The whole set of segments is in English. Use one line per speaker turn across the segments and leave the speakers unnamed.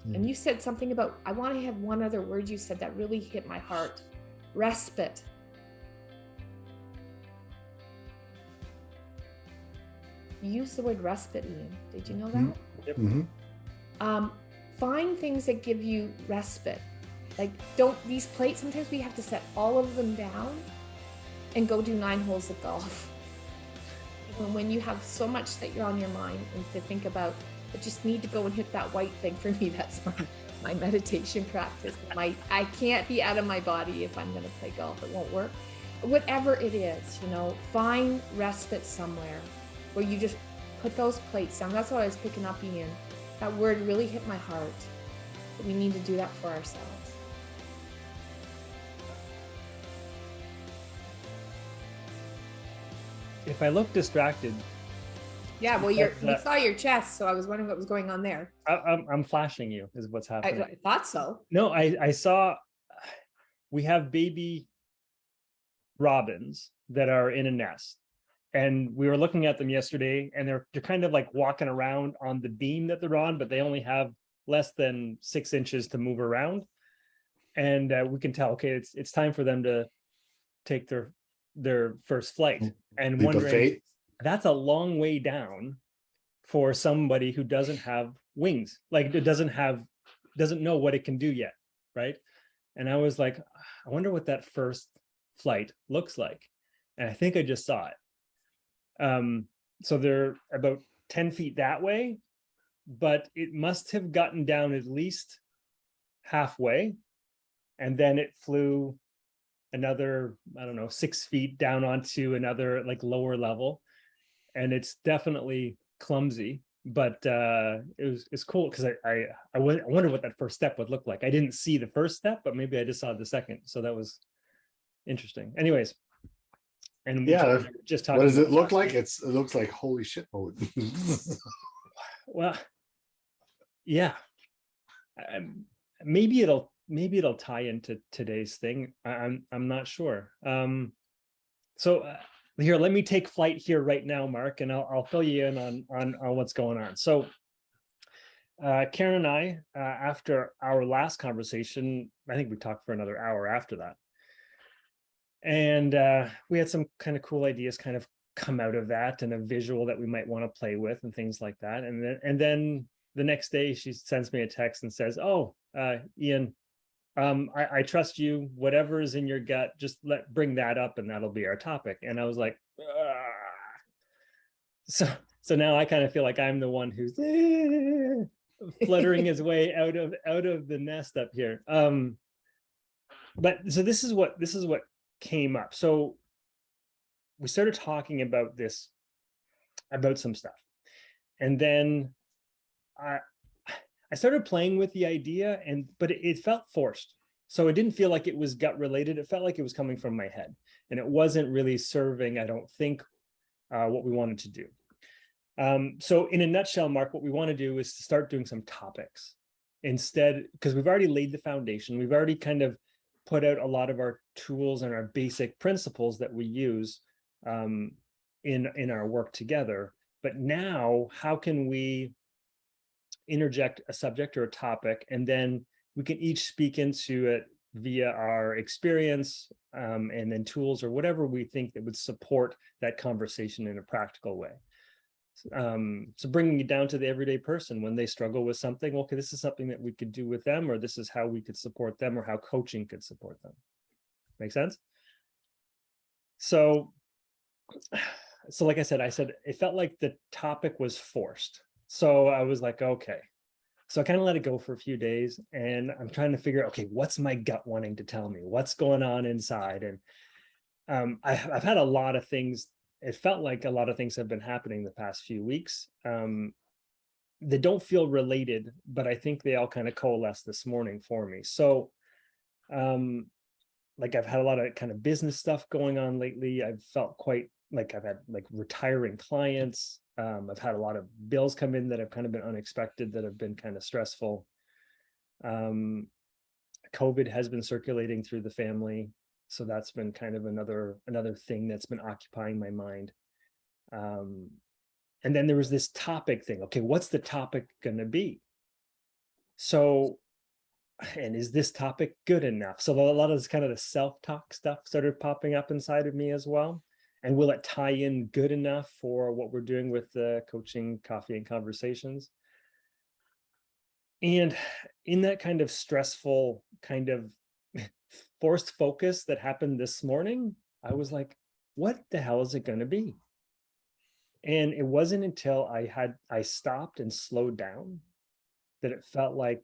And you said something about, I want to have one other word you said that really hit my heart. Respite. You used the word respite, Ian. Did you know that?
Yep.
Find things that give you respite. Like, don't, these plates, sometimes we have to set all of them down and go do 9 holes of golf. When you have so much that you're on your mind and to think about, I just need to go and hit that white thing. For me, that's my meditation practice. I can't be out of my body if I'm going to play golf. It won't work. Whatever it is, find respite somewhere where you just put those plates down. That's what I was picking up, Ian. That word really hit my heart. We need to do that for ourselves.
If I look distracted.
Yeah, well, we saw your chest, so I was wondering what was going on there.
I'm flashing you is what's happening.
I thought so.
No, I saw we have baby robins that are in a nest. And we were looking at them yesterday, and they're kind of like walking around on the beam that they're on, but they only have less than 6 inches to move around. And we can tell, okay, it's time for them to take their first flight. And
Leap of faith.
That's a long way down for somebody who doesn't have wings, like it doesn't know what it can do yet, right? And I was like, I wonder what that first flight looks like. And I think I just saw it. So they're about 10 feet that way, but it must have gotten down at least halfway. And then it flew another, 6 feet down onto another like lower level. And it's definitely clumsy, but it's cool because I wonder what that first step would look like. I didn't see the first step, but maybe I just saw the second. So that was interesting. Anyways. And
yeah,
just talking.
What does it look like? It looks like holy shit mode.
Well, yeah. Maybe it'll tie into today's thing. I'm not sure. So here, let me take flight here right now, Mark, and I'll fill you in on what's going on. So Karen and I, after our last conversation, I think we talked for another hour after that. And we had some kind of cool ideas kind of come out of that, and a visual that we might want to play with and things like that. And then the next day she sends me a text and says, oh, Ian, I trust you. Whatever is in your gut, just bring that up and that'll be our topic. And I was like, so now I kind of feel like I'm the one who's fluttering his way out of the nest up here. But so this is what came up. So we started talking about some stuff, and then I started playing with the idea, but it felt forced. So it didn't feel like it was gut related. It felt like it was coming from my head, and it wasn't really serving, I don't think, what we wanted to do. So in a nutshell, Mark, what we want to do is to start doing some topics instead, because we've already laid the foundation. We've already kind of put out a lot of our tools and our basic principles that we use in our work together. But now, how can we interject a subject or a topic, and then we can each speak into it via our experience and then tools or whatever we think that would support that conversation in a practical way. So bringing it down to the everyday person when they struggle with something, okay, this is something that we could do with them, or this is how we could support them, or how coaching could support them. Make sense? So like I said it felt like the topic was forced. So I was like, okay. So I kind of let it go for a few days, and I'm trying to figure out, okay, what's my gut wanting to tell me? What's going on inside? And I've had a lot of things. It felt like a lot of things have been happening the past few weeks. They don't feel related, but I think they all kind of coalesced this morning for me. So like I've had a lot of kind of business stuff going on lately. I've felt quite like I've had like retiring clients. I've had a lot of bills come in that have kind of been unexpected, that have been kind of stressful. COVID has been circulating through the family. So that's been kind of another thing that's been occupying my mind. And then there was this topic thing. Okay, what's the topic going to be? So, and is this topic good enough? So a lot of this kind of the self-talk stuff started popping up inside of me as well. And will it tie in good enough for what we're doing with the coaching, coffee, and conversations? And in that kind of stressful, kind of forced focus that happened this morning, I was like, what the hell is it going to be? And it wasn't until I stopped and slowed down that it felt like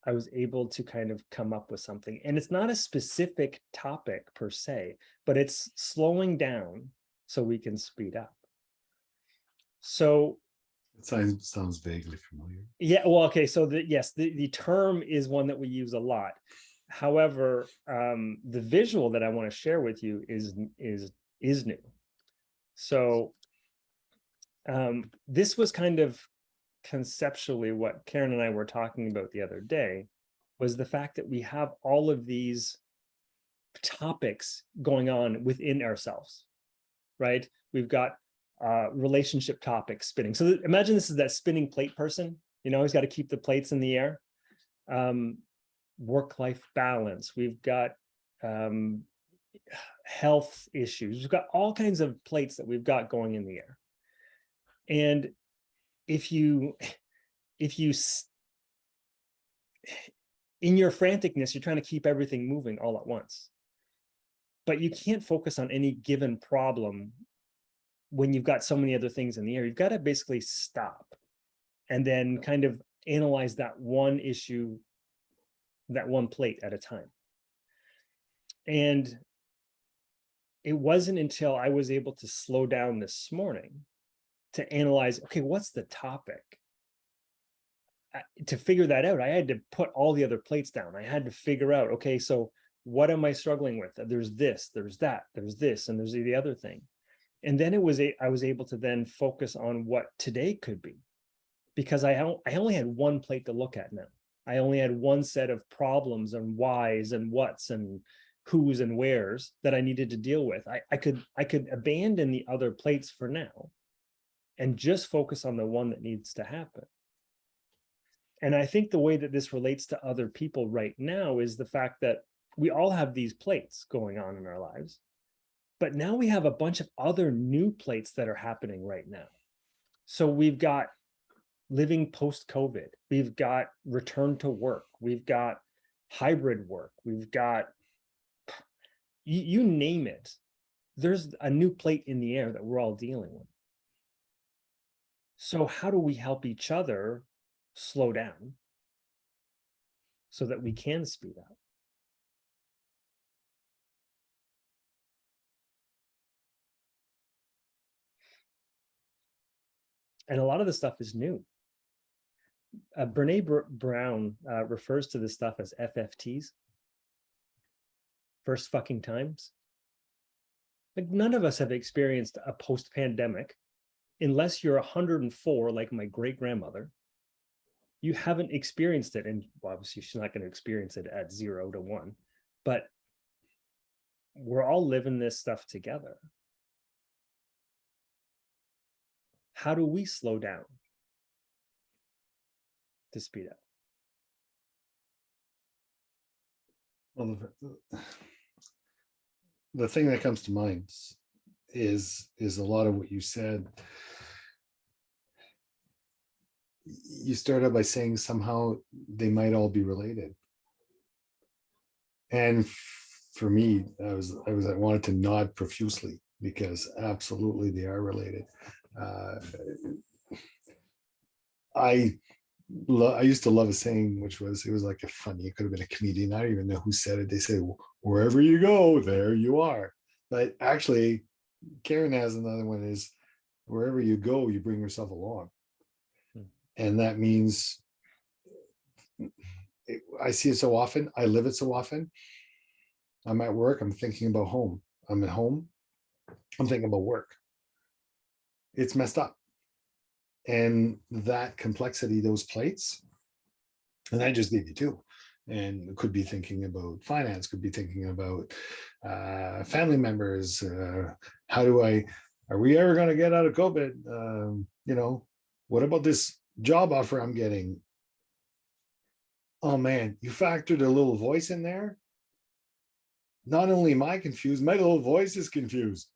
I was able to kind of come up with something. And it's not a specific topic per se, but it's slowing down so we can speed up. So
It sounds vaguely familiar.
yeah, well, okay. So the term is one that we use a lot. However, the visual that I want to share with you is new. So this was kind of conceptually what Karen and I were talking about the other day, was the fact that we have all of these topics going on within ourselves, right? We've got relationship topics spinning. So imagine this is that spinning plate person, he's got to keep the plates in the air. Work-life balance. We've got health issues. We've got all kinds of plates that we've got going in the air. And if you in your franticness, you're trying to keep everything moving all at once, but you can't focus on any given problem when you've got so many other things in the air. You've got to basically stop and then kind of analyze that one issue, that one plate at a time. And it wasn't until I was able to slow down this morning to analyze, okay, what's the topic? To figure that out, I had to put all the other plates down. I had to figure out, okay, so what am I struggling with? There's this, there's that, there's this, and there's the other thing. And then I was able to then focus on what today could be, because I only had one plate to look at now. I only had one set of problems and whys and whats and who's and wheres that I needed to deal with. I could abandon the other plates for now and just focus on the one that needs to happen. And I think the way that this relates to other people right now is the fact that we all have these plates going on in our lives, but now we have a bunch of other new plates that are happening right now. So we've got living post-COVID, we've got return to work, we've got hybrid work, we've got, you name it, there's a new plate in the air that we're all dealing with. So how do we help each other slow down so that we can speed up? And a lot of the stuff is new. Brene Brown refers to this stuff as FFTs, first fucking times. Like, none of us have experienced a post-pandemic, unless you're 104, like my great-grandmother. You haven't experienced it, and well, obviously she's not going to experience it at 0 to 1, but we're all living this stuff together. How do we slow down to speed up?
Well, the thing that comes to mind is a lot of what you said. You started by saying somehow they might all be related. And for me, I wanted to nod profusely, because absolutely they are related. I used to love a saying, which was, it was like a funny, it could have been a comedian, I don't even know who said it. They say, wherever you go, there you are. But actually, Karen has another one, is wherever you go, you bring yourself along. And that means, I see it so often, I live it so often. I'm at work, I'm thinking about home. I'm at home, I'm thinking about work. It's messed up. And that complexity, those plates, and I just gave you two, and could be thinking about finance, could be thinking about family members. Are we ever going to get out of COVID? What about this job offer I'm getting? oh man, you factored a little voice in there. Not only am I confused, my little voice is confused.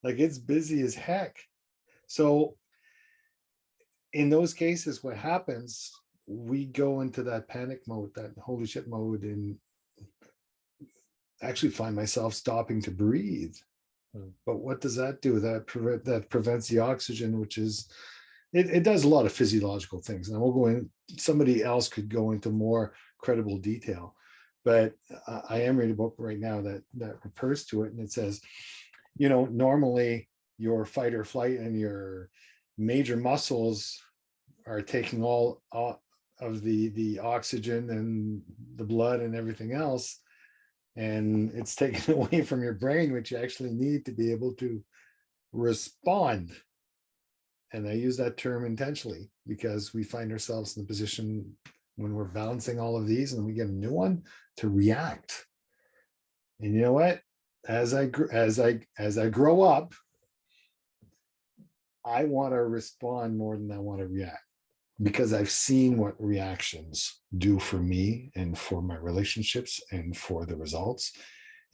Like it's busy as heck. So in those cases, what happens, we go into that panic mode, that holy shit mode, and actually find myself stopping to breathe. But what does that do? That prevents the oxygen, which is, it does a lot of physiological things. And we'll go in, somebody else could go into more credible detail. But I am reading a book right now that refers to it, and it says, normally your fight or flight and your major muscles are taking all of the oxygen and the blood and everything else, and it's taken away from your brain, which you actually need to be able to respond. And I use that term intentionally because we find ourselves in the position when we're balancing all of these and we get a new one to react. And you know what? As I grow up, I want to respond more than I want to react, because I've seen what reactions do for me and for my relationships and for the results.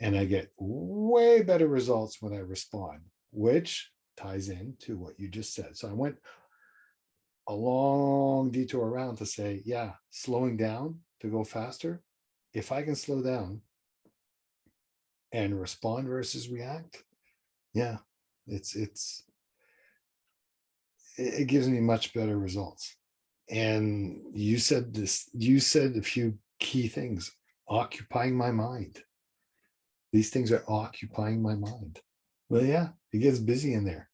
And I get way better results when I respond, which ties into what you just said. So I went a long detour around to say, yeah, slowing down to go faster. If I can slow down and respond versus react, yeah, it gives me much better results. And you said a few key things: occupying my mind. These things are occupying my mind. Well, yeah, it gets busy in there.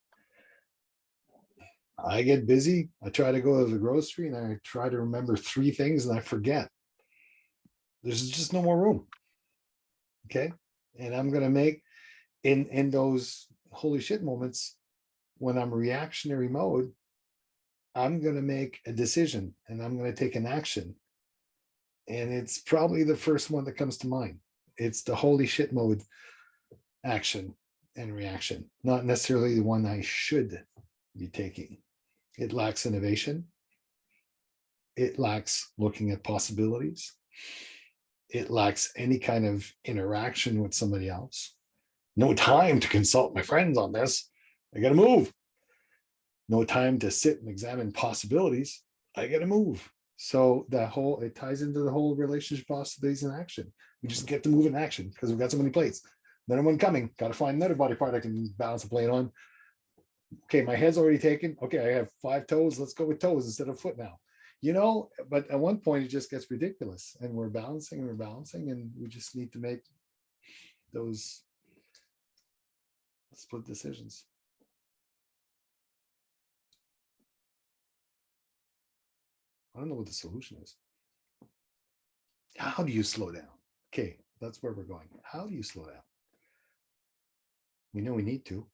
I get busy. I try to go to the grocery and I try to remember 3 things and I forget. There's just no more room. Okay. And I'm going to make in those holy shit moments, when I'm reactionary mode, I'm going to make a decision and I'm going to take an action. And it's probably the first one that comes to mind. It's the holy shit mode action and reaction, not necessarily the one I should be taking. It lacks innovation. It lacks looking at possibilities. It lacks any kind of interaction with somebody else. No time to consult my friends on this. I got to move. No time to sit and examine possibilities. I got to move. So it ties into the whole relationship possibilities in action. We just get to move in action because we've got so many plates. Another one coming. Got to find another body part I can balance a plate on. Okay, my head's already taken. Okay, I have 5 toes. Let's go with toes instead of foot now. But at one point it just gets ridiculous, and we're balancing, and we just need to make those split decisions. I don't know what the solution is. How do you slow down? Okay, that's where we're going. How do you slow down? We know we need to.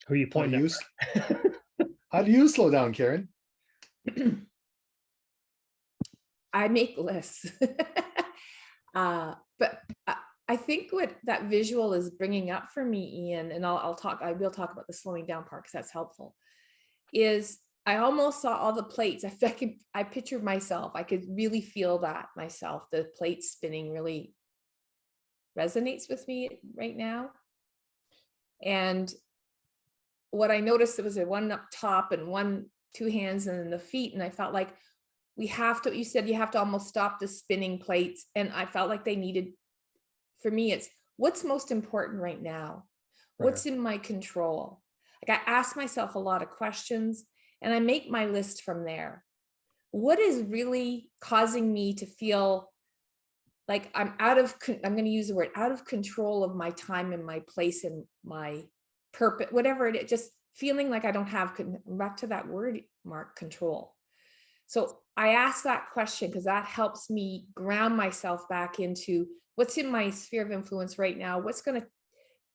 Who are you pointing at?
How do you slow down, Karen?
I make lists. But I think what that visual is bringing up for me, Ian, and I will talk about the slowing down part because that's helpful, is I almost saw all the plates. I pictured myself. I could really feel that myself. The plates spinning really resonates with me right now. And what I noticed, there was a one up top and 2 hands and then the feet. And I felt like you said you have to almost stop the spinning plates. And I felt like they needed, for me, it's what's most important right now?
Right.
What's in my control? Like I ask myself a lot of questions and I make my list from there. What is really causing me to feel like I'm going to use the word out of control of my time and my place and my purpose, whatever it is, just feeling like I don't have, back to that word, Mark, control. So I ask that question because that helps me ground myself back into what's in my sphere of influence right now. What's going to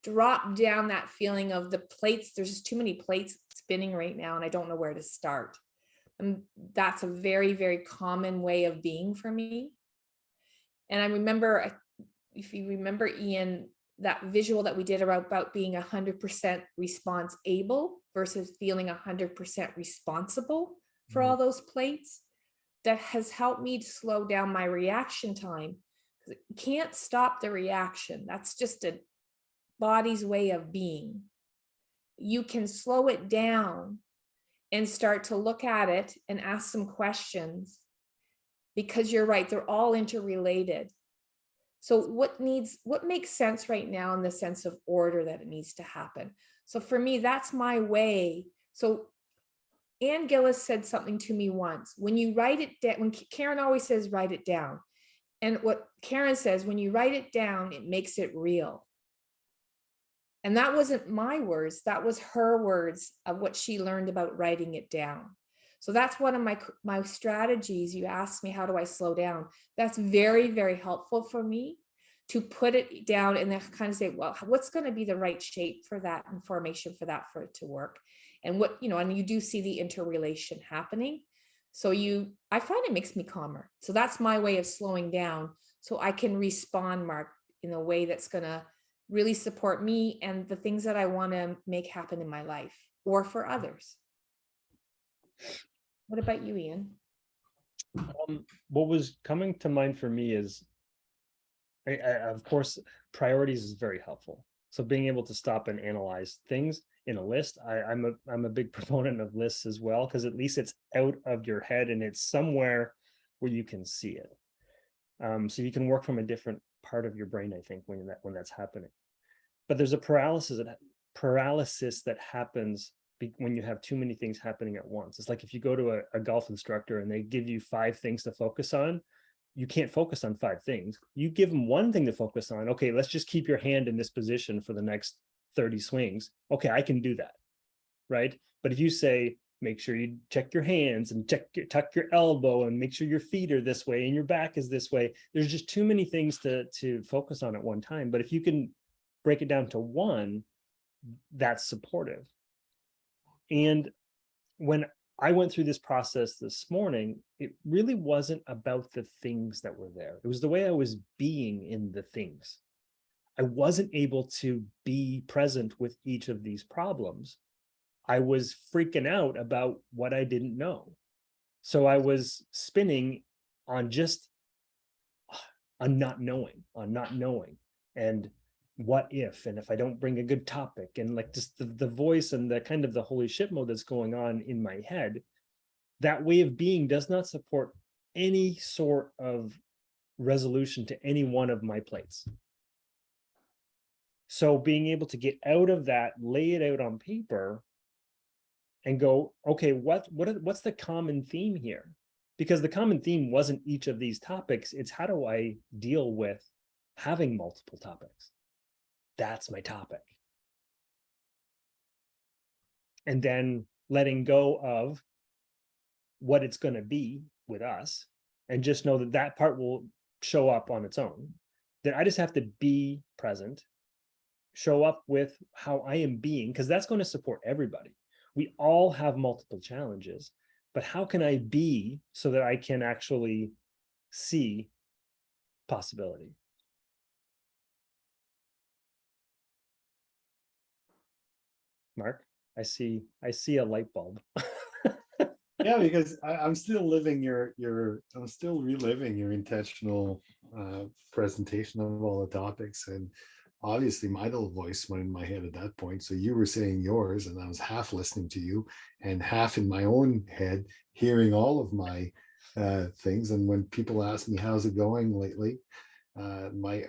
drop down that feeling of the plates. There's just too many plates spinning right now and I don't know where to start. And that's a very, very common way of being for me. And I remember, if you remember, Ian, that visual that we did about being 100% response able versus feeling 100% responsible for all those plates. that has helped me to slow down my reaction time. You can't stop the reaction. That's just a body's way of being. You can slow it down and start to look at it and ask some questions, because you're right, they're all interrelated. So what makes sense right now in the sense of order that it needs to happen? So for me, that's my way. So Ann Gillis said something to me once. When you write it down, when Karen always says, write it down. And what Karen says, when you write it down, it makes it real. And that wasn't my words. That was her words of what she learned about writing it down. So that's one of my strategies. You asked me, how do I slow down? That's very, very helpful for me to put it down and then kind of say, well, what's going to be the right shape for that and formation for that, for it to work? And what, and you do see the interrelation happening. So I find it makes me calmer. So that's my way of slowing down, so I can respond, Mark, in a way that's going to really support me and the things that I want to make happen in my life or for others. What about you, Ian?
What was coming to mind for me is, of course, priorities is very helpful. So being able to stop and analyze things in a list, I'm a big proponent of lists as well, because at least it's out of your head and it's somewhere where you can see it. So you can work from a different part of your brain, I think, when that's happening. But there's a paralysis that happens when you have too many things happening at once. It's like if you go to a golf instructor and they give you 5 things to focus on, you can't focus on 5 things. You give them one thing to focus on. Okay, let's just keep your hand in this position for the next 30 swings. Okay, I can do that, right? But if you say, make sure you check your hands and tuck your elbow and make sure your feet are this way and your back is this way, there's just too many things to focus on at one time. But if you can break it down to one, that's supportive. And when I went through this process this morning, it really wasn't about the things that were there. It was the way I was being in the things. I wasn't able to be present with each of these problems. I was freaking out about what I didn't know. So I was spinning on not knowing. And what if, and if I don't bring a good topic, and like just the voice and the kind of the holy shit mode that's going on in my head, that way of being does not support any sort of resolution to any one of my plates. So being able to get out of that, lay it out on paper and go, okay, what's the common theme here? Because the common theme wasn't each of these topics. It's how do I deal with having multiple topics? That's my topic. And then letting go of what it's going to be with us, and just know that that part will show up on its own. That I just have to be present, show up with how I am being, because that's going to support everybody. We all have multiple challenges, but how can I be so that I can actually see possibility? Mark, I see a light bulb.
Yeah, because I'm still living I'm still reliving your intentional presentation of all the topics, and obviously my little voice went in my head at that point. So you were saying yours, and I was half listening to you and half in my own head hearing all of my things. And when people ask me how's it going lately, my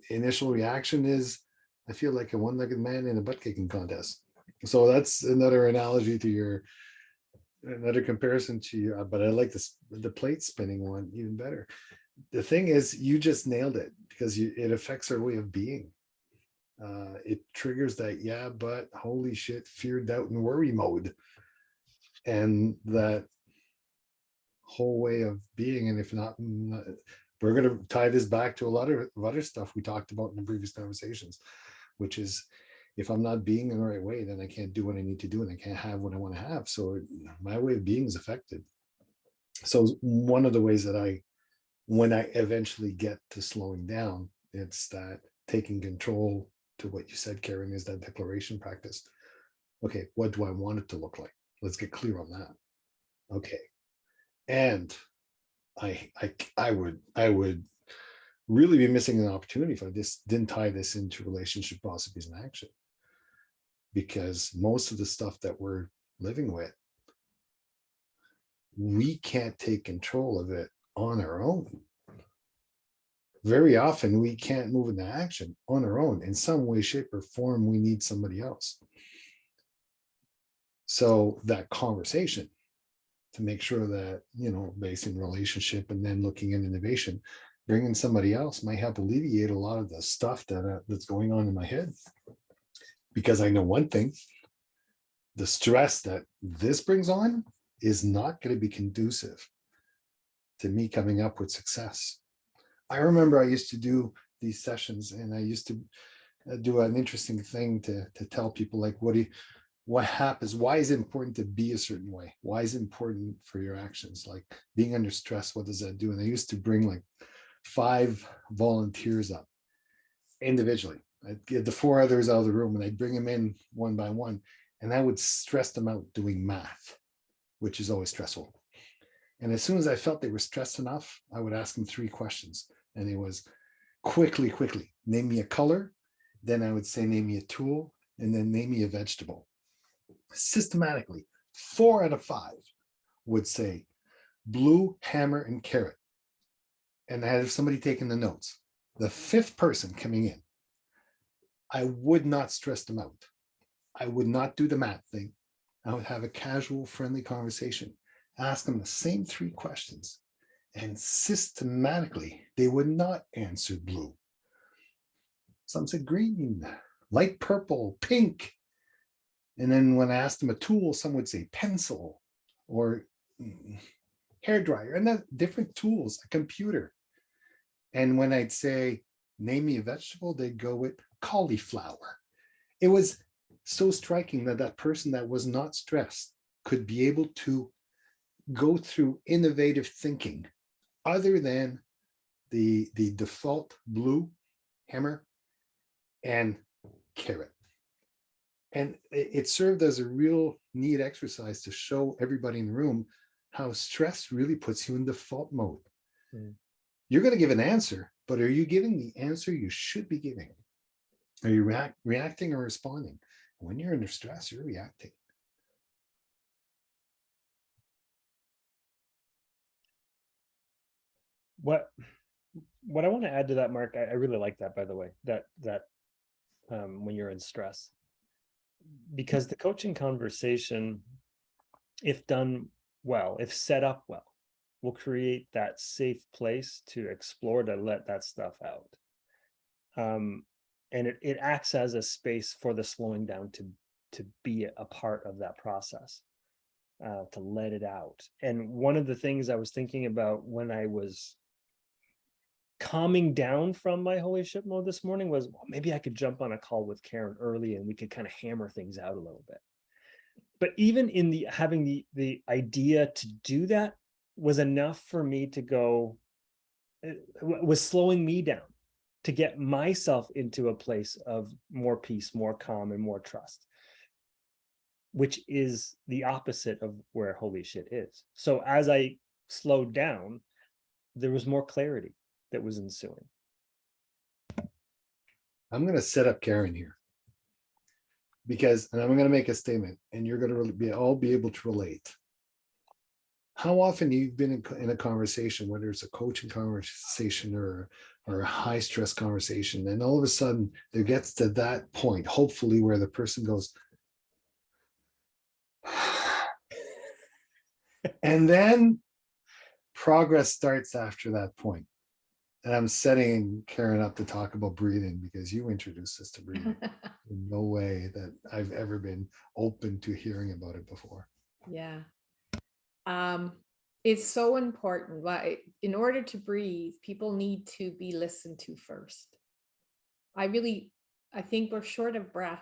initial reaction is I feel like a one-legged man in a butt kicking contest. So that's another analogy to another comparison to you, but I like the plate spinning one even better. The thing is, you just nailed it, because it affects our way of being. It triggers that, yeah, but holy shit, fear, doubt, and worry mode. And that whole way of being. And if not, we're going to tie this back to a lot of other stuff we talked about in the previous conversations, which is, if I'm not being in the right way, then I can't do what I need to do and I can't have what I want to have. So my way of being is affected. So one of the ways that when I eventually get to slowing down, it's that taking control, to what you said, Karen, is that declaration practice. Okay, what do I want it to look like? Let's get clear on that. Okay, And I would really be missing an opportunity if I just didn't tie this into relationship philosophies and action, because most of the stuff that we're living with, we can't take control of it on our own. Very often we can't move into action on our own. In some way, shape, or form, we need somebody else. So that conversation, to make sure that, based in relationship and then looking at innovation, bringing somebody else might help alleviate a lot of the stuff that's going on in my head. Because I know one thing, the stress that this brings on is not going to be conducive to me coming up with success. I remember I used to do these sessions, and I used to do an interesting thing to tell people, like, what happens? Why is it important to be a certain way? Why is it important for your actions? Like being under stress, what does that do? And I used to bring like 5 volunteers up individually. I'd get the 4 others out of the room, and I'd bring them in one by one, and I would stress them out doing math, which is always stressful. And as soon as I felt they were stressed enough, I would ask them 3 questions. And it was quickly, name me a color. Then I would say, name me a tool, and then name me a vegetable. Systematically, 4 out of 5 would say blue, hammer, and carrot. And I had somebody taking the notes. The 5th person coming in, I would not stress them out. I would not do the math thing. I would have a casual, friendly conversation, ask them the same 3 questions, and systematically, they would not answer blue. Some said green, light purple, pink. And then when I asked them a tool, some would say pencil or hair dryer, and that different tools, a computer. And when I'd say, name me a vegetable, they'd go with cauliflower. It was so striking that that person that was not stressed could be able to go through innovative thinking other than the default blue, hammer, and carrot. And it served as a real neat exercise to show everybody in the room how stress really puts you in default mode. You're going to give an answer, but are you giving the answer you should be giving? Are you reacting or responding? When you're under stress, you're reacting.
What I want to add to that, Mark, I really like that, by the way, that when you're in stress, because the coaching conversation, if done well, if set up well, will create that safe place to explore, to let that stuff out. And it acts as a space for the slowing down to be a part of that process, to let it out. And one of the things I was thinking about when I was calming down from my holy shit mode this morning was, well, maybe I could jump on a call with Karen early and we could kind of hammer things out a little bit. But even in having the idea to do that was enough for me to go, it was slowing me down to get myself into a place of more peace, more calm, and more trust, which is the opposite of where holy shit is. So as I slowed down, there was more clarity that was ensuing.
I'm going to set up Karen here, because, and I'm going to make a statement, and you're going to all be able to relate. How often you've been in a conversation, whether it's a coaching conversation or a high stress conversation, and all of a sudden there gets to that point, hopefully, where the person goes, and then progress starts after that point. And I'm setting Karen up to talk about breathing, because you introduced us to breathing in no way that I've ever been open to hearing about it before.
Yeah. It's so important. In order to breathe, people need to be listened to first. I think we're short of breath.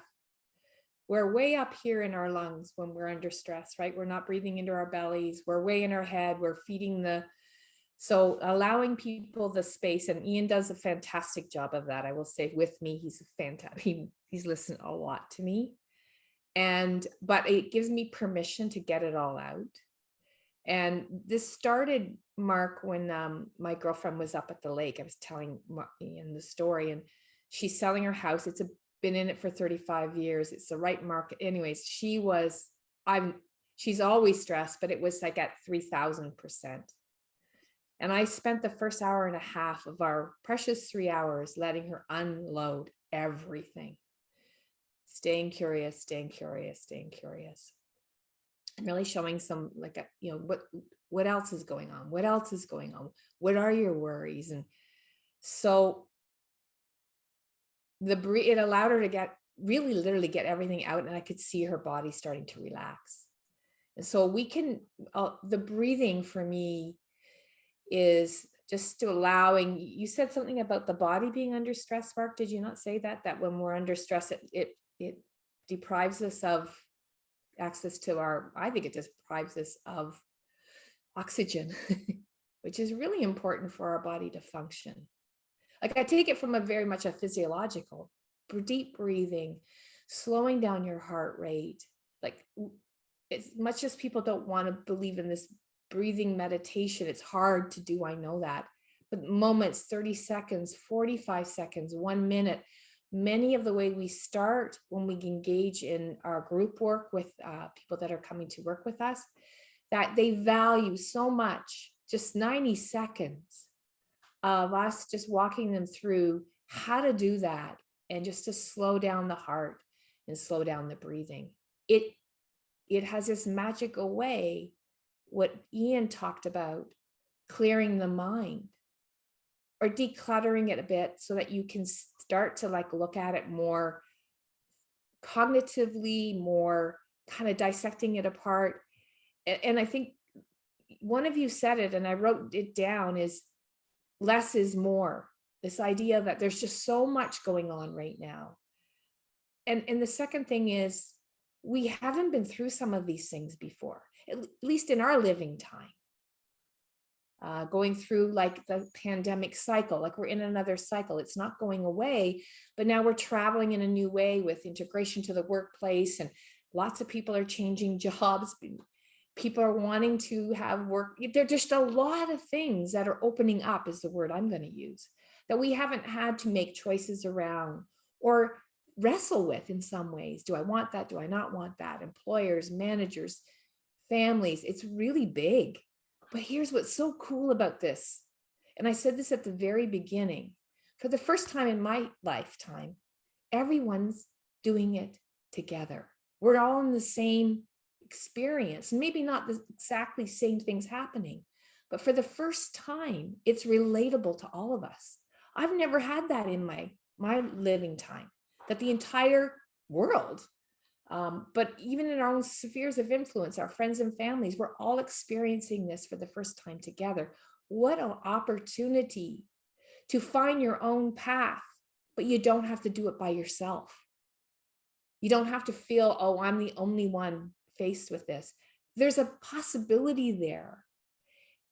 We're way up here in our lungs when we're under stress, right? We're not breathing into our bellies. We're way in our head. We're feeding so allowing people the space, and Ian does a fantastic job of that. I will say, with me, he's fantastic. He's listened a lot to me, but it gives me permission to get it all out. And this started, Mark, when my girlfriend was up at the lake. I was telling Ian the story, and she's selling her house. It's been in it for 35 years. It's the right market. Anyways, she's always stressed, but it was like at 3,000%. And I spent the first hour and a half of our precious 3 hours letting her unload everything. Staying curious, staying curious, staying curious. And really showing some, like, what else is going on? What else is going on? What are your worries? And so it allowed her to literally get everything out, and I could see her body starting to relax. And so the breathing for me is just allowing. You said something about the body being under stress, Mark. Did you not say that when we're under stress, it deprives us of access to I think it just deprives us of oxygen, which is really important for our body to function. Like, I take it from very much a physiological, deep breathing, slowing down your heart rate. Like, as much as people don't want to believe in this breathing meditation, it's hard to do, I know that. But moments, 30 seconds, 45 seconds, 1 minute, many of the way we start when we engage in our group work with people that are coming to work with us, that they value so much, just 90 seconds of us just walking them through how to do that, and just to slow down the heart and slow down the breathing. It has this magical way, what Ian talked about, clearing the mind or decluttering it a bit so that you can start to look at it more cognitively, more kind of dissecting it apart. And I think one of you said it, and I wrote it down, is less is more. This idea that there's just so much going on right now. And the second thing is, we haven't been through some of these things before, at least in our living time. Going through the pandemic cycle, we're in another cycle. It's not going away, but now we're traveling in a new way with integration to the workplace, and lots of people are changing jobs. People are wanting to have work. There's just a lot of things that are opening up, is the word I'm going to use, that we haven't had to make choices around or wrestle with in some ways. Do I want that? Do I not want that? Employers, managers, families, it's really big. But here's what's so cool about this. And I said this at the very beginning. For the first time in my lifetime, everyone's doing it together. We're all in the same experience, maybe not the exactly same things happening, but for the first time, it's relatable to all of us. I've never had that in my living time, that the entire world, but even in our own spheres of influence, our friends and families, we're all experiencing this for the first time together. What an opportunity to find your own path, but you don't have to do it by yourself. You don't have to feel, oh, I'm the only one faced with this. There's a possibility there.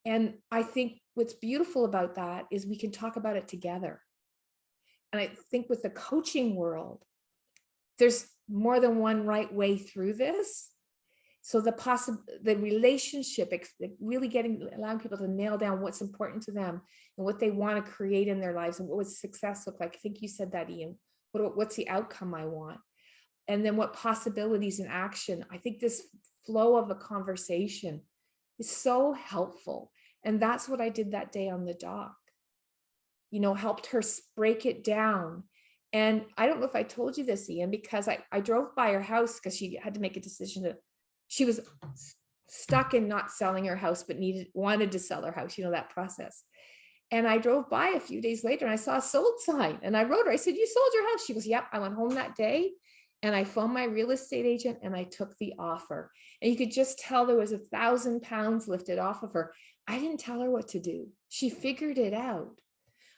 And I think what's beautiful about that is we can talk about it together. And I think with the coaching world, there's more than one right way through this. So the relationship, really allowing people to nail down what's important to them and what they want to create in their lives, and what would success look like. I think you said that, Ian. What's the outcome I want? And then what possibilities in action. I think this flow of a conversation is so helpful. And that's what I did that day on the dock. Helped her break it down. And I don't know if I told you this, Ian, because I drove by her house because she had to make a decision she was stuck in not selling her house, but wanted to sell her house, that process. And I drove by a few days later and I saw a sold sign, and I wrote her, I said, you sold your house? She goes, yep. I went home that day and I phoned my real estate agent and I took the offer. And you could just tell there was 1,000 pounds lifted off of her. I didn't tell her what to do. She figured it out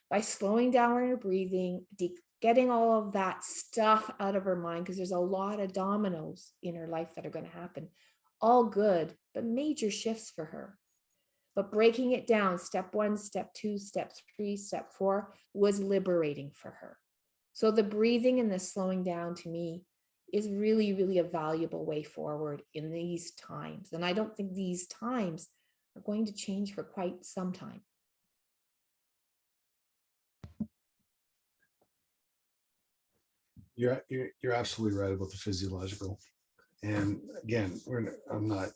by slowing down her breathing, getting all of that stuff out of her mind, because there's a lot of dominoes in her life that are going to happen. All good, but major shifts for her. But breaking it down, step 1, step 2, step 3, step 4, was liberating for her. So the breathing and the slowing down, to me, is really, really a valuable way forward in these times. And I don't think these times are going to change for quite some time.
You're absolutely right about the physiological. And again, I'm not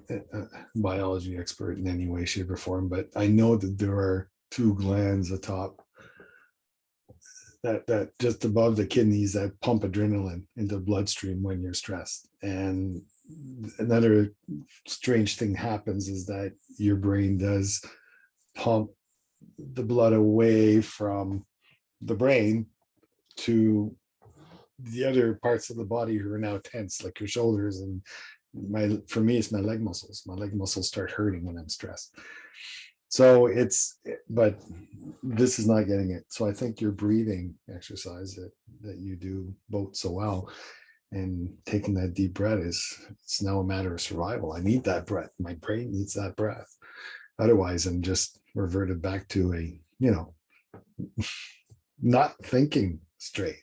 a biology expert in any way, shape, or form, but I know that there are two glands atop that just above the kidneys that pump adrenaline into the bloodstream when you're stressed. And another strange thing happens is that your brain does pump the blood away from the brain to the other parts of the body who are now tense, like your shoulders. And for me, it's my leg muscles. My leg muscles start hurting when I'm stressed. So but this is not getting it. So I think your breathing exercise that you do both so well, and taking that deep breath it's now a matter of survival. I need that breath. My brain needs that breath. Otherwise, I'm just reverted back to a, not thinking straight.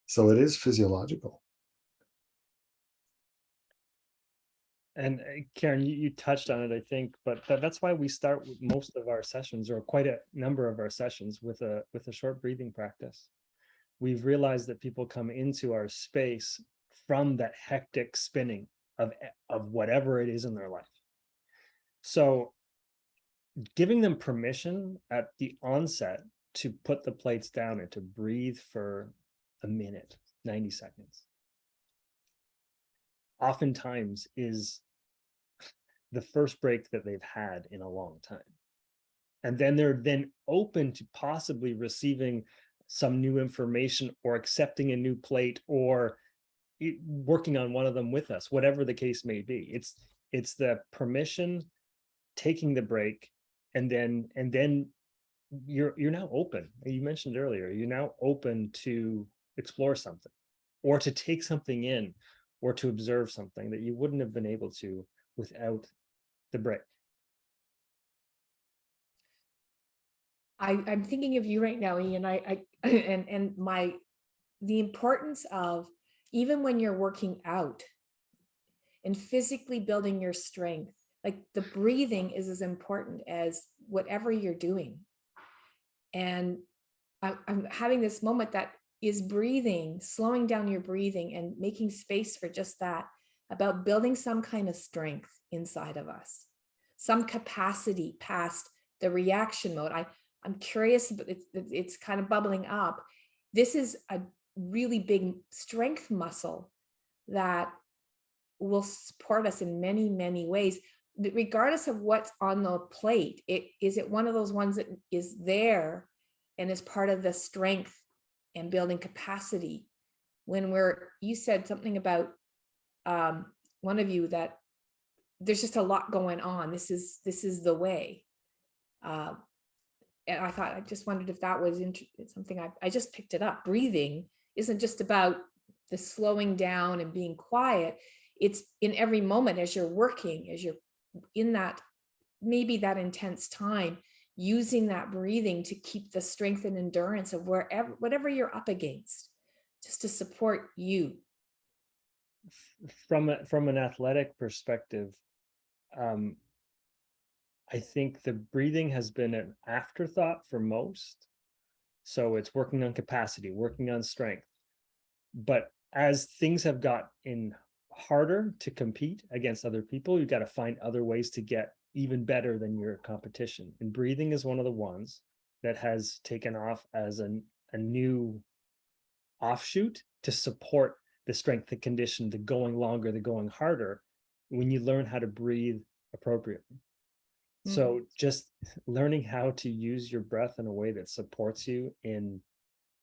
So it is physiological.
And Karen, you touched on it, I think, but that's why we start with most of our sessions, or quite a number of our sessions, with a short breathing practice. We've realized that people come into our space from that hectic spinning of whatever it is in their life. So giving them permission at the onset to put the plates down and to breathe for a minute, 90 seconds, oftentimes is the first break that they've had in a long time. And then they're then open to possibly receiving some new information, or accepting a new plate, or working on one of them with us, whatever the case may be. It's the permission, taking the break, and then you're now open. You mentioned earlier, you're now open to explore something, or to take something in, or to observe something that you wouldn't have been able to without the break.
I'm thinking of you right now, Ian. The importance of, even when you're working out and physically building your strength, like the breathing is as important as whatever you're doing. And I'm having this moment that is breathing, slowing down your breathing and making space for just that, about building some kind of strength inside of us, some capacity past the reaction mode. I'm curious, but it's kind of bubbling up. This is a really big strength muscle that will support us in many, many ways, regardless of what's on the plate. Is it one of those ones that is there and is part of the strength and building capacity? You said something about one of you, that there's just a lot going on. This is the way. And I just wondered if that was something I just picked it up. Breathing isn't just about the slowing down and being quiet. It's in every moment as you're working, as you're in that, maybe that intense time, using that breathing to keep the strength and endurance of whatever you're up against, just to support you.
From an athletic perspective, I think the breathing has been an afterthought for most. So it's working on capacity, working on strength. But as things have gotten harder to compete against other people, you've got to find other ways to get even better than your competition. And breathing is one of the ones that has taken off as a new offshoot to support the strength, the condition, the going longer, the going harder, when you learn how to breathe appropriately. So just learning how to use your breath in a way that supports you in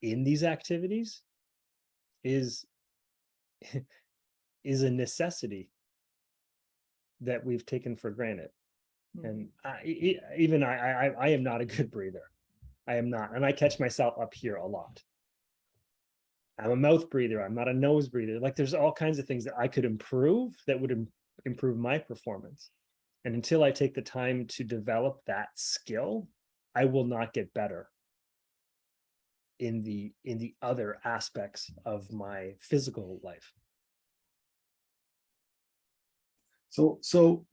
these activities is a necessity that we've taken for granted. And I am not a good breather. I am not. And I catch myself up here a lot. I'm a mouth breather. I'm not a nose breather. Like, there's all kinds of things that I could improve that would improve my performance. And until I take the time to develop that skill, I will not get better in the other aspects of my physical life.
So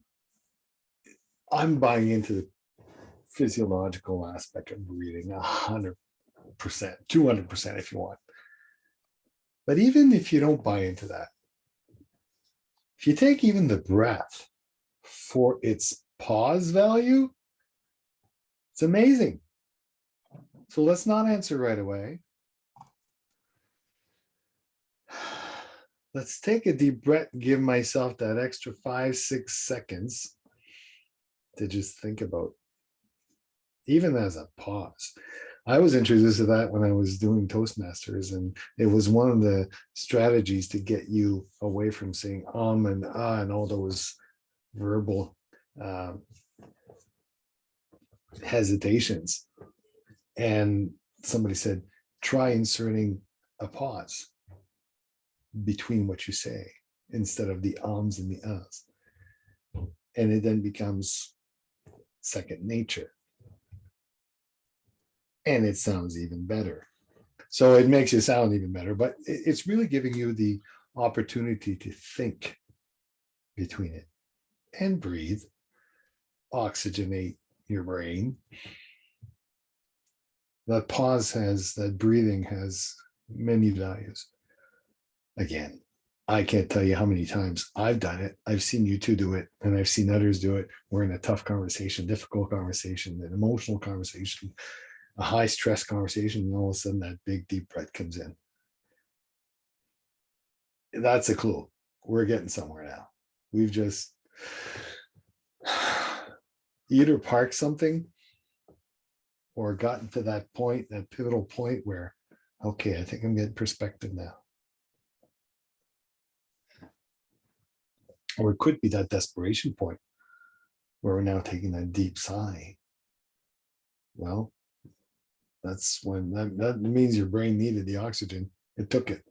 I'm buying into the physiological aspect of breathing 100%, 200% if you want. But even if you don't buy into that, if you take even the breath for its pause value, it's amazing. So let's not answer right away. Let's take a deep breath and give myself that extra 5-6 seconds to just think about, even as a pause. I was introduced to that when I was doing Toastmasters, and it was one of the strategies to get you away from saying and ah and all those verbal hesitations. And somebody said, try inserting a pause between what you say instead of the ums and the uhs. And it then becomes second nature. And it sounds even better. So it makes it sound even better, but it's really giving you the opportunity to think between it and breathe, oxygenate your brain. That pause has, that breathing has many values. Again, I can't tell you how many times I've done it. I've seen you two do it, and I've seen others do it. We're in a tough conversation, difficult conversation, an emotional conversation, a high stress conversation, and all of a sudden that big deep breath comes in. That's a clue. We're getting somewhere now. We've just either parked something or gotten to that point, that pivotal point where, okay, I think I'm getting perspective now. Or it could be that desperation point where we're now taking that deep sigh. Well, that's when that means your brain needed the oxygen. It took it.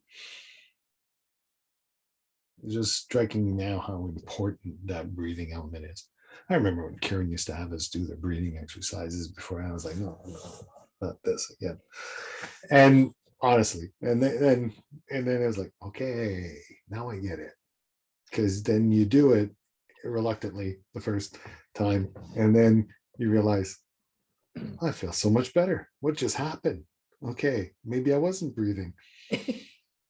It's just striking me now how important that breathing element is. I remember when Karen used to have us do the breathing exercises before, and I was like, no, not this again. And honestly, and then it was like, okay, now I get it. Because then you do it reluctantly the first time, and then you realize, I feel so much better. What just happened? Okay, maybe I wasn't breathing. I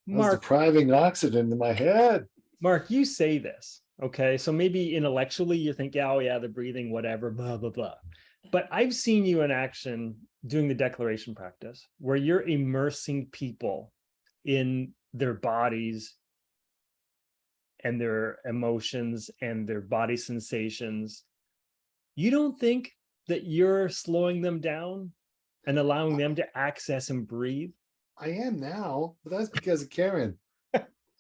was depriving oxygen to my head.
Mark, you say this, okay? So maybe intellectually you think, oh yeah, the breathing, whatever, blah, blah, blah. But I've seen you in action doing the declaration practice where you're immersing people in their bodies and their emotions and their body sensations. You don't think that you're slowing them down and allowing them to access and breathe?
I am now, but that's because of Karen.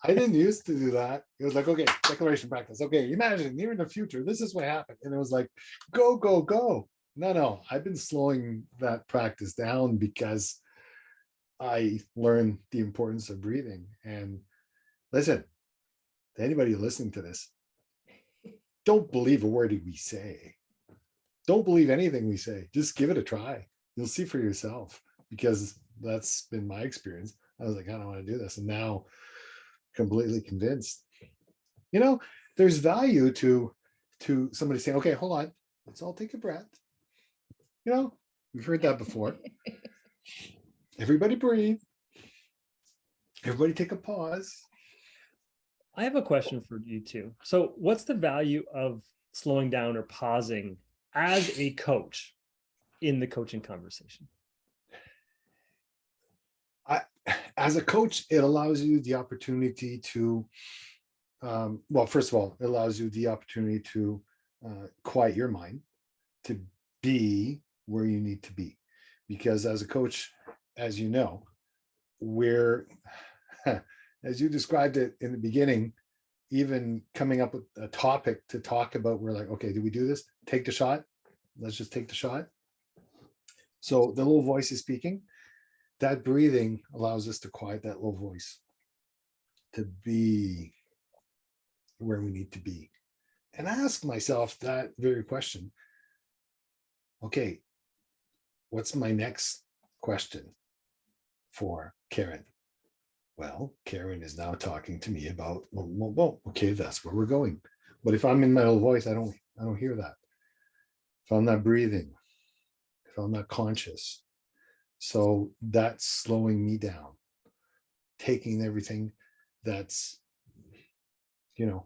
I didn't used to do that. It was like, okay, declaration practice. Okay, imagine you're in the future. This is what happened. And it was like, go, go, go. No, I've been slowing that practice down because I learned the importance of breathing. And listen, to anybody listening to this, don't believe a word we say. Don't believe anything we say. Just give it a try. You'll see for yourself, because that's been my experience. I was like, I don't want to do this. And now completely convinced. You know, there's value to somebody saying, okay, hold on, let's all take a breath. You know, we've heard that before. Everybody breathe. Everybody take a pause.
I have a question for you too. So what's the value of slowing down or pausing as a coach in the coaching conversation?
As a coach, it allows you the opportunity to, well, first of all, it allows you the opportunity to quiet your mind, to be where you need to be. Because as a coach, as you know, we're, as you described it in the beginning, even coming up with a topic to talk about, we're like, okay, do we do this? Take the shot. Let's just take the shot. So the little voice is speaking. That breathing allows us to quiet that little voice, to be where we need to be. And I ask myself that very question. Okay, what's my next question for Karen? Well, Karen is now talking to me about, well, okay, that's where we're going. But if I'm in my little voice, I don't hear that. if I'm not breathing, if I'm not conscious. So that's slowing me down, taking everything that's, in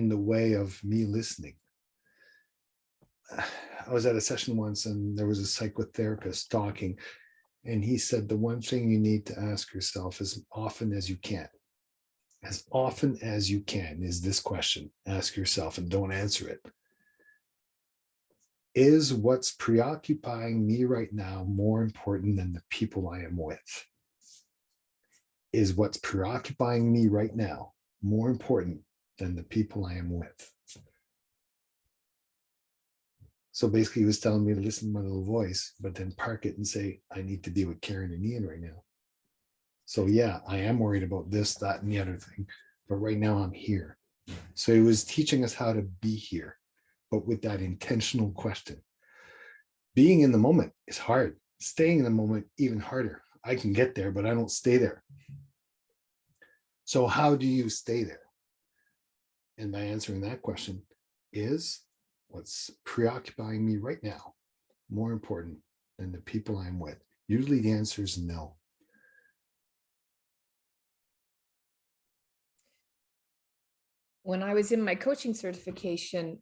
the way of me listening. I was at a session once and there was a psychotherapist talking, and he said the one thing you need to ask yourself as often as you can is this question. Ask yourself, and don't answer it. Is what's preoccupying me right now more important than the people I am with? Is what's preoccupying me right now more important than the people I am with? So basically, he was telling me to listen to my little voice, but then park it and say, I need to be with Karen and Ian right now. So yeah, I am worried about this, that, and the other thing, but right now I'm here. So he was teaching us how to be here, but with that intentional question. Being in the moment is hard. Staying in the moment, even harder. I can get there, but I don't stay there. So how do you stay there? And by answering that question, is what's preoccupying me right now more important than the people I'm with? Usually the answer is no.
When I was in my coaching certification,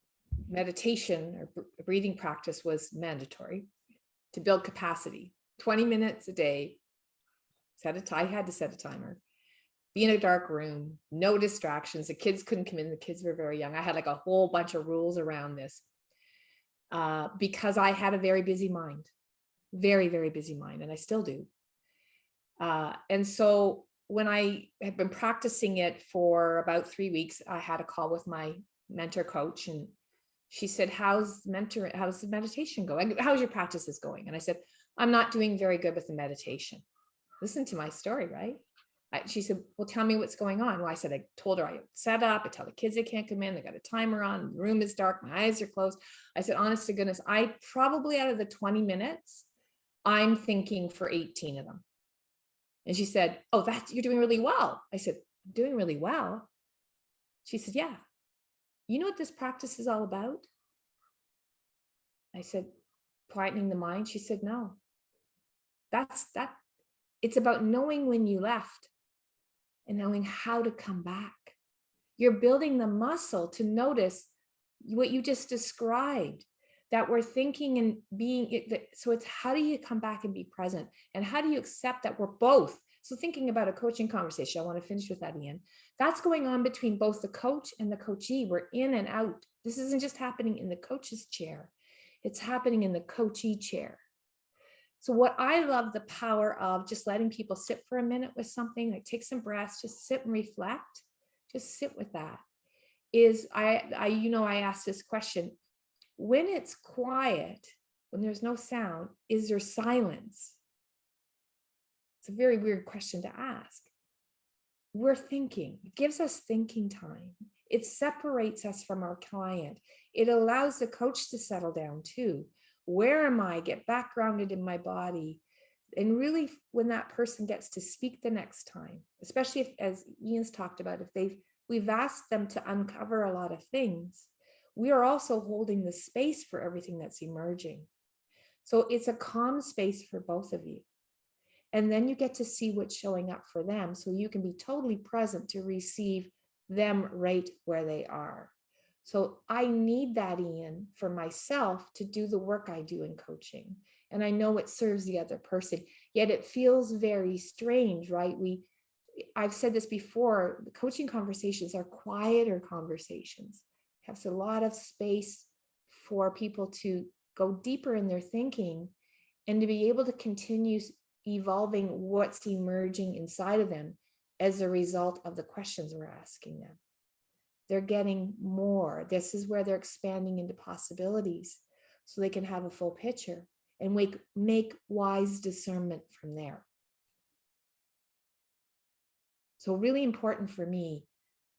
meditation or breathing practice was mandatory to build capacity. 20 minutes a day. I had to set a timer. Be in a dark room, no distractions. The kids couldn't come in. The kids were very young. I had like a whole bunch of rules around this because I had a very busy mind, very, very busy mind, and I still do. And so when I had been practicing it for about 3 weeks, I had a call with my mentor coach, and she said, how's the meditation going? How's your practices going? And I said, I'm not doing very good with the meditation. Listen to my story, right? She said, well, tell me what's going on. Well, I said, I told her I set up, I tell the kids they can't come in. They got a timer on, the room is dark, my eyes are closed. I said, honest to goodness, I probably out of the 20 minutes, I'm thinking for 18 of them. And she said, oh, you're doing really well. I said, I'm doing really well. She said, yeah. You know what this practice is all about? I said, quietening the mind. She said, no. It's about knowing when you left and knowing how to come back. You're building the muscle to notice what you just described, that we're thinking and being. So it's how do you come back and be present? And how do you accept that we're both? So thinking about a coaching conversation, I want to finish with that, Ian. That's going on between both the coach and the coachee. We're in and out. This isn't just happening in the coach's chair. It's happening in the coachee chair. So what I love the power of just letting people sit for a minute with something, like take some breaths, just sit and reflect, just sit with that, is I asked this question, when it's quiet, when there's no sound, is there silence? It's a very weird question to ask. We're thinking, it gives us thinking time. It separates us from our client. It allows the coach to settle down too. Where am I? Get back grounded in my body. And really, when that person gets to speak the next time, especially if, as Ian's talked about, we've asked them to uncover a lot of things, we are also holding the space for everything that's emerging. So it's a calm space for both of you. And then you get to see what's showing up for them, so you can be totally present to receive them right where they are. So I need that, Ian, for myself to do the work I do in coaching. And I know it serves the other person, yet it feels very strange, right? I've said this before, the coaching conversations are quieter conversations. It has a lot of space for people to go deeper in their thinking and to be able to continue evolving what's emerging inside of them as a result of the questions we're asking them. They're getting more. This is where they're expanding into possibilities so they can have a full picture and make wise discernment from there. So really important for me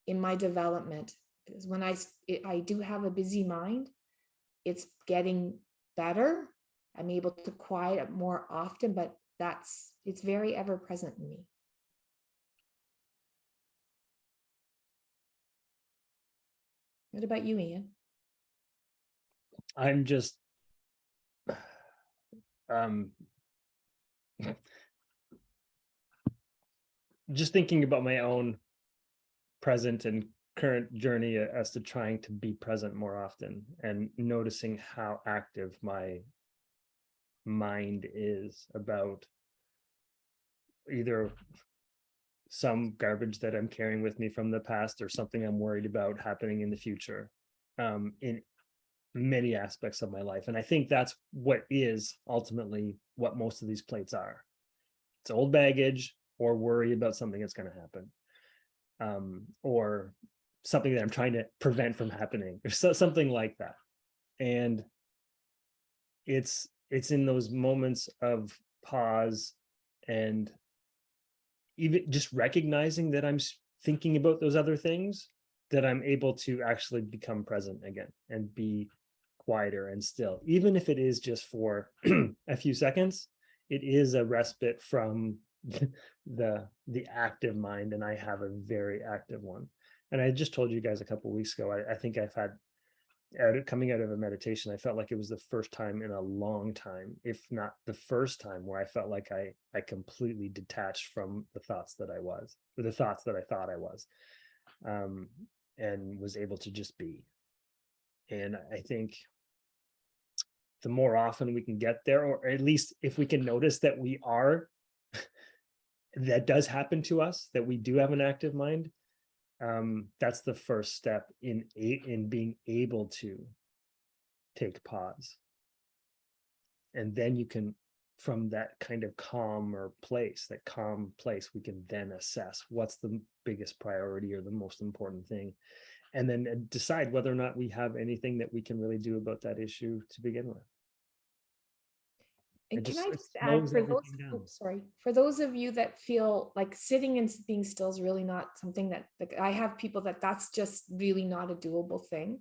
in my development is when I do have a busy mind, it's getting better. I'm able to quiet it more often, but it's very ever present in me. What about you, Ian?
I'm just just thinking about my own present and current journey as to trying to be present more often and noticing how active my mind is about either some garbage that I'm carrying with me from the past or something I'm worried about happening in the future, in many aspects of my life. And I think that's what is ultimately what most of these plates are. It's old baggage or worry about something that's going to happen, or something that I'm trying to prevent from happening, or something like that. And it's in those moments of pause and even just recognizing that I'm thinking about those other things, that I'm able to actually become present again and be quieter and still, even if it is just for a few seconds. It is a respite from the active mind, and I have a very active one. And I just told you guys a couple of weeks ago, I think I've had, coming out of a meditation, I felt like it was the first time in a long time, if not the first time, where I felt like I completely detached from the thoughts that I was, or the thoughts that I thought I was, and was able to just be. And I think the more often we can get there, or at least if we can notice that we are, that does happen to us, that we do have an active mind, that's the first step in being able to take pause. And then you can, from that kind of calm place, we can then assess what's the biggest priority or the most important thing, and then decide whether or not we have anything that we can really do about that issue to begin with.
And can I just add, for those, for those of you that feel like sitting and being still is really not something that, like, I have people that's just really not a doable thing.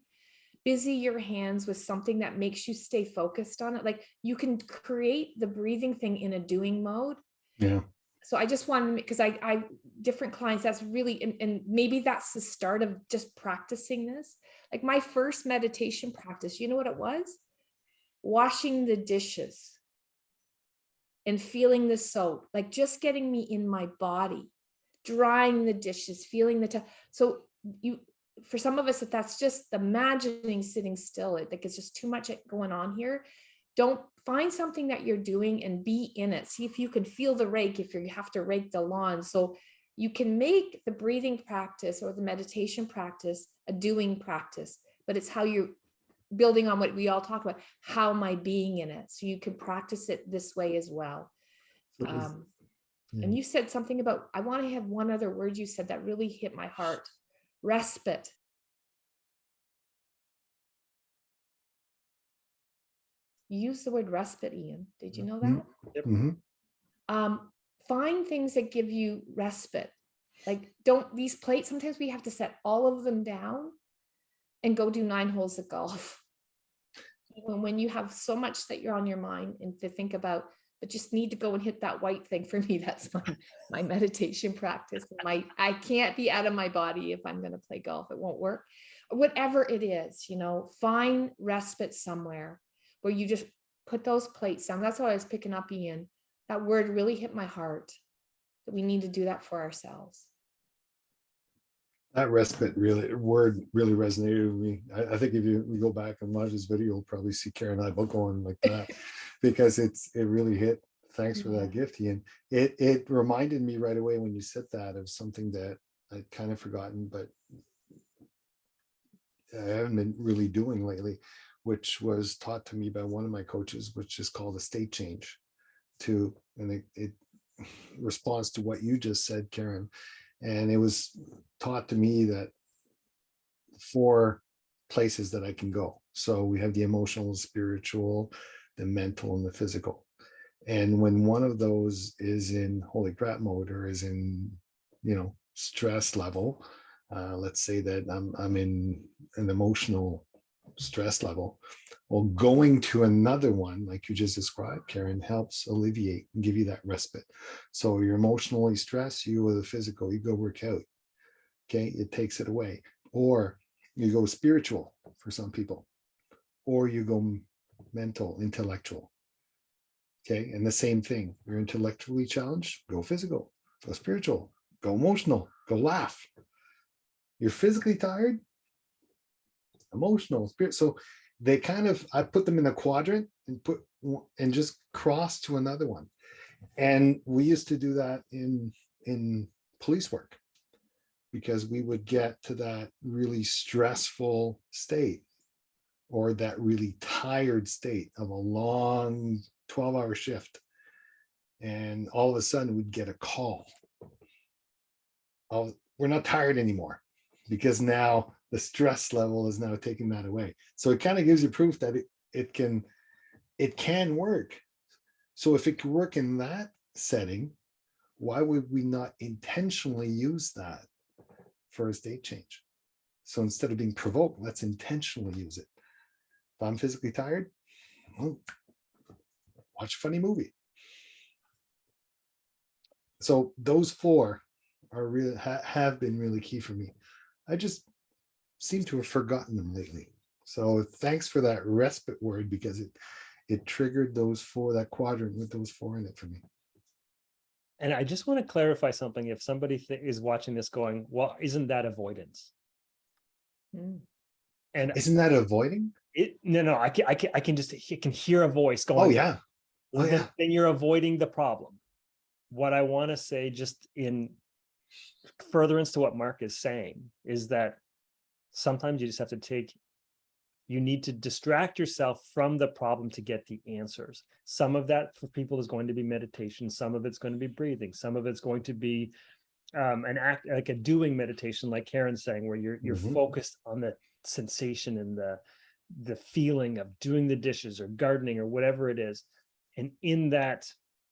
Busy your hands with something that makes you stay focused on it. Like, you can create the breathing thing in a doing mode.
Yeah.
So I just wanted to, because I different clients, that's really, and maybe that's the start of just practicing this. Like, my first meditation practice, you know what it was? Washing the dishes and feeling the soap, like just getting me in my body, drying the dishes, feeling the so you, for some of us, that's just imagining sitting still, like it's just too much going on here. Don't, find something that you're doing and be in it. See if you can feel the rake, if you have to rake the lawn. So you can make the breathing practice or the meditation practice a doing practice, but it's how you're building on what we all talk about. How am I being in it? So you can practice it this way as well. And you said something about, I want to have one other word you said that really hit my heart. Respite. You used the word respite, Ian. Did you know that?
Yep.
Mm-hmm.
Find things that give you respite. Like, these plates, sometimes we have to set all of them down and go do 9 holes of golf. When you have so much that you're on your mind and to think about, but just need to go and hit that white thing. For me, that's my meditation practice. I can't be out of my body if I'm going to play golf. It won't work. Whatever it is, find respite somewhere where you just put those plates down. That's what I was picking up, Ian. That word really hit my heart, that we need to do that for ourselves.
That respite word really resonated with me. I think if we go back and watch this video, you'll probably see Karen and I both going like that because it really hit. Thanks for that gift, Ian. It reminded me right away when you said that of something that I'd kind of forgotten, but I haven't been really doing lately, which was taught to me by one of my coaches, which is called a state change. And it responds to what you just said, Karen. And it was taught to me that 4 places that I can go. So we have the emotional, spiritual, the mental, and the physical. And when one of those is in holy crap mode or is in, stress level, let's say that I'm in an emotional stress level, well, going to another one, like you just described, Karen, helps alleviate and give you that respite. So you're emotionally stressed, you go to the physical, you go work out. Okay, it takes it away. Or you go spiritual for some people, or you go mental, intellectual. Okay. And the same thing. You're intellectually challenged, go physical, go spiritual, go emotional, go laugh. You're physically tired, emotional, spirit. So they kind of, I put them in a quadrant and just cross to another one. And we used to do that in police work, because we would get to that really stressful state, or that really tired state of a long 12-hour shift. And all of a sudden we'd get a call. Oh, we're not tired anymore, because now the stress level is now taking that away. So it kind of gives you proof that it can work. So if it could work in that setting, why would we not intentionally use that for a state change? So instead of being provoked, let's intentionally use it. If I'm physically tired, well, watch a funny movie. So those four are really have been really key for me. I just seem to have forgotten them lately. So thanks for that respite word, because it triggered those four, that quadrant with those four in it for me.
And I just want to clarify something. If somebody is watching this going, well, isn't that avoidance? And
isn't that avoiding?
No, I can hear a voice going,
oh yeah, oh yeah.
Then you're avoiding the problem. What I want to say, just in furtherance to what Mark is saying, is that sometimes you just have to you need to distract yourself from the problem to get the answers. Some of that for people is going to be meditation. Some of it's going to be breathing. Some of it's going to be an act, like a doing meditation, like Karen's saying, where you're focused on the sensation and the feeling of doing the dishes or gardening or whatever it is. And in that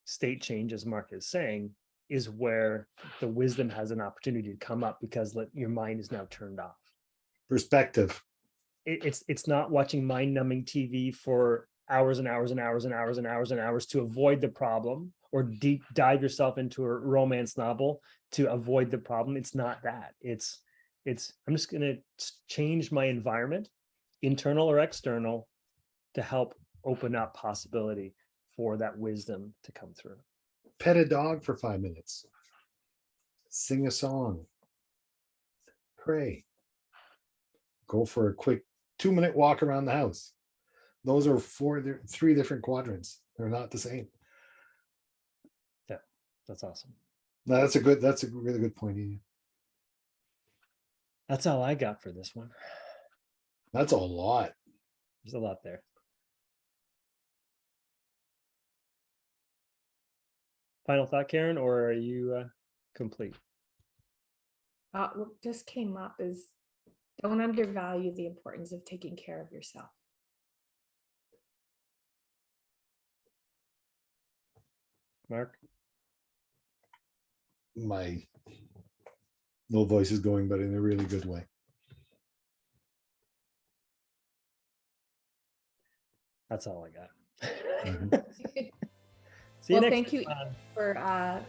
state change, as Mark is saying, is where the wisdom has an opportunity to come up, because your mind is now turned off.
Perspective.
It's not watching mind-numbing TV for hours and hours and hours and hours and hours and hours to avoid the problem, or deep dive yourself into a romance novel to avoid the problem. It's not that. It's I'm just going to change my environment, internal or external, to help open up possibility for that wisdom to come through.
Pet a dog for 5 minutes. Sing a song. Pray. Go for a quick 2-minute walk around the house. Those are three different quadrants. They're not the same.
Yeah, that's awesome.
No, that's a really good point, Ian.
That's all I got for this one.
That's a lot.
There's a lot there. Final thought, Karen, or are you complete?
What just came up is, don't undervalue the importance of taking care of yourself.
Mark?
My little voice is going, but in a really good way.
That's all I got.
Mm-hmm.
See you
well,
next
thank you
time.
for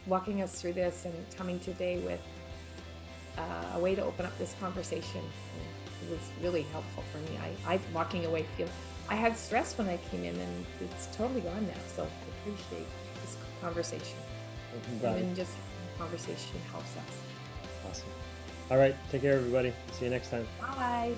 walking us through this and coming today with a way to open up this conversation. And it was really helpful for me. I walking away I had stress when I came in, and it's totally gone now. So I appreciate this conversrsation. And just conversation helps us.
Awesome. All right. Take care, everybody. See you next time.
Bye.